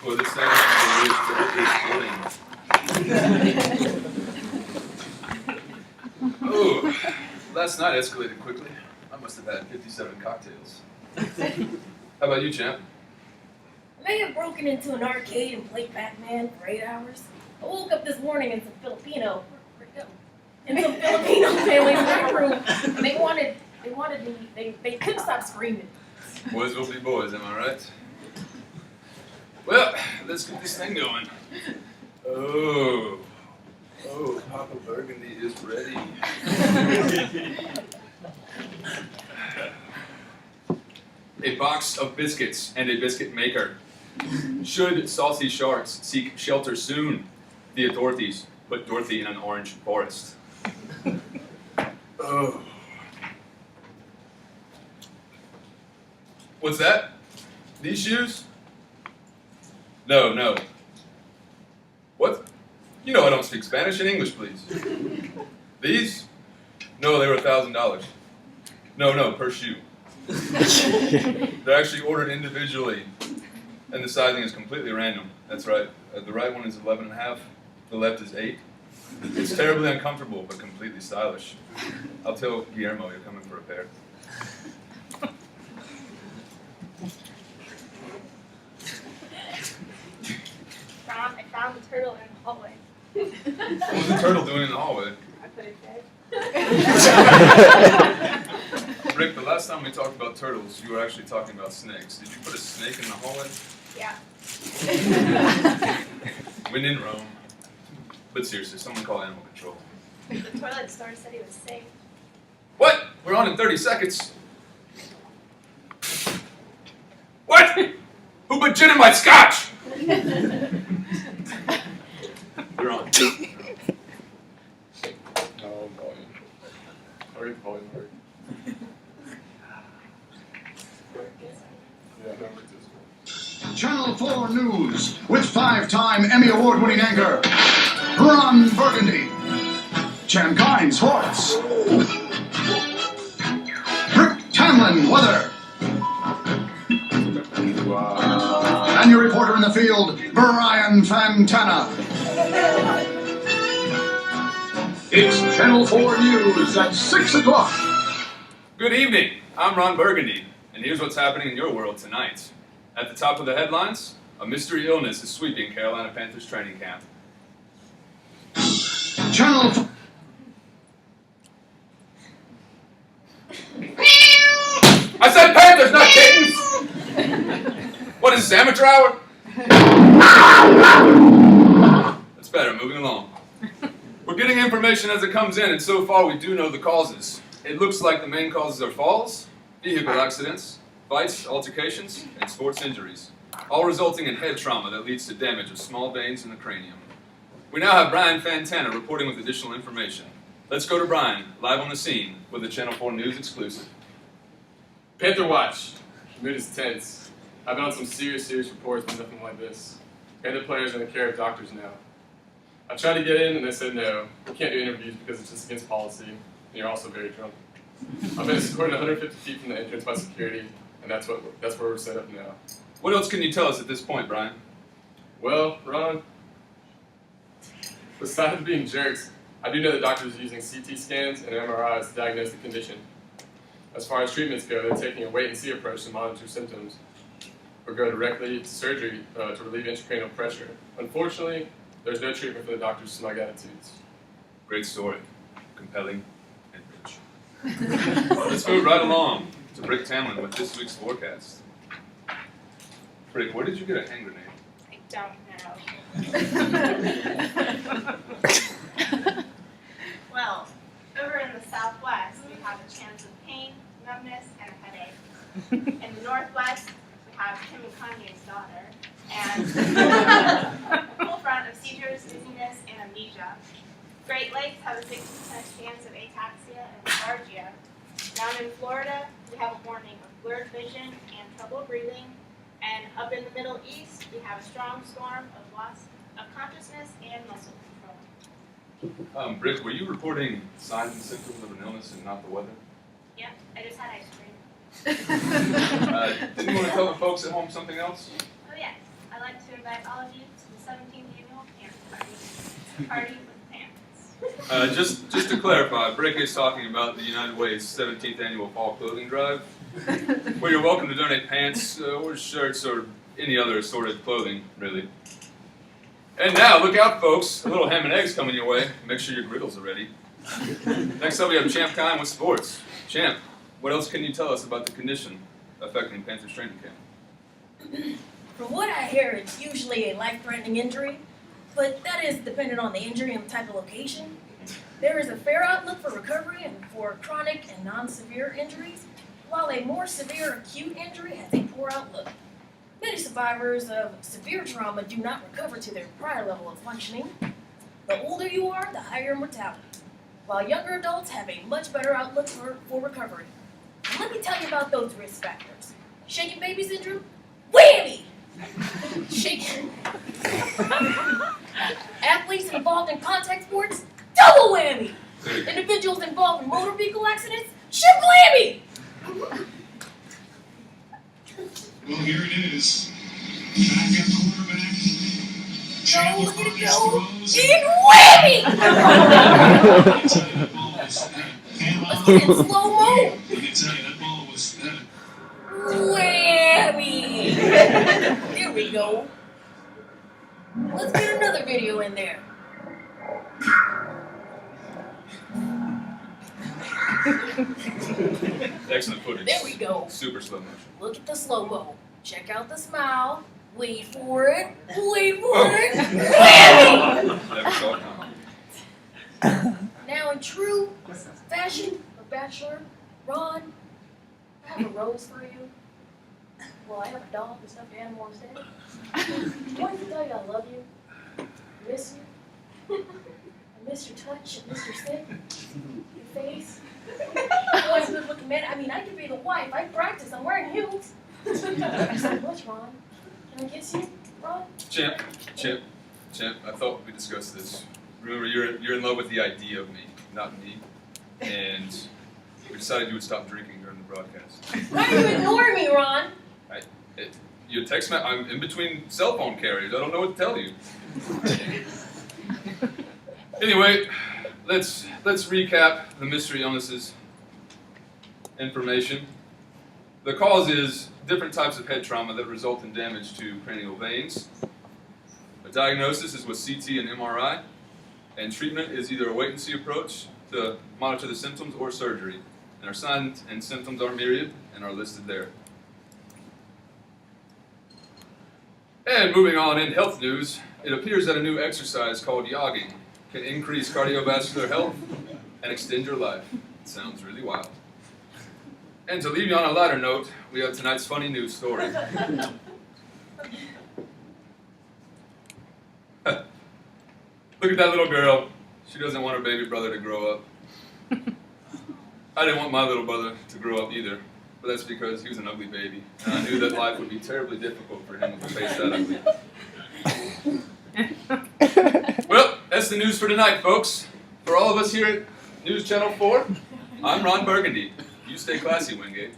Well, this sounds delicious. Oh, last night escalated quickly. I must have had 57 cocktails. How about you, champ? I may have broken into an arcade and played Pac-Man for 8 hours. I woke up this morning in some Filipino family's back room, and they wanted me. They couldn't stop screaming. Boys will be boys, am I right? Well, let's get this thing going. Oh, Papa Burgundy is ready. A box of biscuits and a biscuit maker. Should saucy sharks seek shelter soon, the authorities put Dorothy in an orange forest. Oh. What's that? These shoes? No. What? You know I don't speak Spanish and English, please. These? No, they were $1,000. No, per shoe. They're actually ordered individually, and the sizing is completely random. That's right. The right one is 11.5. The left is 8. It's terribly uncomfortable, but completely stylish. I'll tell Guillermo you're coming for a pair. I found the turtle in the hallway. What was the turtle doing in the hallway? I put it dead. Rick, the last time we talked about turtles, you were actually talking about snakes. Did you put a snake in the hallway? Yeah. When in Rome. But seriously, someone call animal control. The toilet store said he was safe. What? We're on in 30 seconds. What? Who put gin in my scotch? You're on. No, volume. I'll get the volume hard. Yeah, no, this. Channel 4 News with 5-time Emmy Award-winning anchor Ron Burgundy, Chamkine Sports, Rick Tamlin weather, and your reporter in the field, Brian Fantana. It's Channel 4 News at 6 o'clock. Good evening. I'm Ron Burgundy, and here's what's happening in your world tonight. At the top of the headlines, a mystery illness is sweeping Carolina Panthers training camp. Channel 4. I said Panthers, not kittens! What is this, amateur hour? That's better, moving along. We're getting information as it comes in, and so far we do know the causes. It looks like the main causes are falls, vehicle accidents, fights, altercations, and sports injuries, all resulting in head trauma that leads to damage of small veins in the cranium. We now have Brian Fantana reporting with additional information. Let's go to Brian, live on the scene, with a Channel 4 News exclusive. Panther Watch. The mood is tense. I've been on some serious reports, but nothing like this. Panther players are in the care of doctors now. I tried to get in, and they said no. We can't do interviews because it's just against policy, and you're also very drunk. I've been escorted 150 feet from the entrance by security, and that's where we're set up now. What else can you tell us at this point, Brian? Well, Ron, besides being jerks, I do know that doctors are using CT scans and MRIs to diagnose the condition. As far as treatments go, they're taking a wait-and-see approach to monitor symptoms, or go directly to surgery to relieve intracranial pressure. Unfortunately, there's no treatment for the doctor's smug attitudes. Great story. Compelling and rich. Let's move right along to Rick Tamlin with this week's forecast. Rick, where did you get a hand grenade? I don't know. Well, over in the southwest, we have a chance of pain, numbness, and a headache. In the northwest, we have Kim and Kanye's daughter, and a full front of seizures, dizziness, and amnesia. Great Lakes have a 60% chance of ataxia and lethargia. Down in Florida, we have a warning of blurred vision and trouble breathing. And up in the Middle East, we have a strong storm of loss of consciousness and muscle control. Rick, were you reporting signs and symptoms of an illness and not the weather? Yeah, I just had ice cream. Didn't you want to tell the folks at home something else? Oh yes, I like to invite all of you to the 17th annual Pants Party. Party with Pants. Just to clarify, Brick is talking about the United Way's 17th annual fall clothing drive, where you're welcome to donate pants or shirts or any other assorted clothing, really. And now, look out, folks. A little ham and eggs coming your way. Make sure your griddles are ready. Next up, we have Champ Kine with sports. Champ, what else can you tell us about the condition affecting Panthers training camp? From what I hear, it's usually a life-threatening injury, but that is dependent on the injury and the type of location. There is a fair outlook for recovery and for chronic and non-severe injuries, while a more severe acute injury has a poor outlook. Many survivors of severe trauma do not recover to their prior level of functioning. The older you are, the higher mortality, while younger adults have a much better outlook for recovery. And let me tell you about those risk factors. Shaken baby syndrome? Whammy! Shaken. Athletes involved in contact sports? Double whammy! Individuals involved in motor vehicle accidents? Triple whammy! Well, here it is. Backup quarterback. Go, look at it go! Throws. In whammy! Let me tell you, that ball was Let's get it in slow-mo! Let me tell you, that ball was Whammy! There we go. Let's get another video in there. Excellent footage. There we go. Super slow motion. Look at the slow-mo. Check out the smile. Wait for it. Wait for it. Whammy! Never saw it coming. Now in true fashion of Bachelor, Ron, I have a rose for you. Well, I have a dog and stuffed animal instead. I wanted to tell you I love you. I miss you. I miss your touch. I miss your scent. Your face. Always good looking man. I mean, I could be the wife. I practice. I'm wearing heels. Thank you so much, Ron. Can I kiss you, Ron? Champ, I thought we discussed this. Remember, you're in love with the idea of me, not me. And we decided you would stop drinking during the broadcast. Why are you ignoring me, Ron? Your text message, I'm in between cell phone carriers. I don't know what to tell you. Anyway, let's recap the mystery illnesses information. The cause is different types of head trauma that result in damage to cranial veins. The diagnosis is with CT and MRI, and treatment is either a wait-and-see approach to monitor the symptoms or surgery. And our signs and symptoms are myriad and are listed there. And moving on in health news, it appears that a new exercise called yogging can increase cardiovascular health and extend your life. It sounds really wild. And to leave you on a lighter note, we have tonight's funny news story. Look at that little girl. She doesn't want her baby brother to grow up. I didn't want my little brother to grow up either, but that's because he was an ugly baby, and I knew that life would be terribly difficult for him to face that ugly. Well, that's the news for tonight, folks. For all of us here at News Channel 4, I'm Ron Burgundy. You stay classy, Wingate.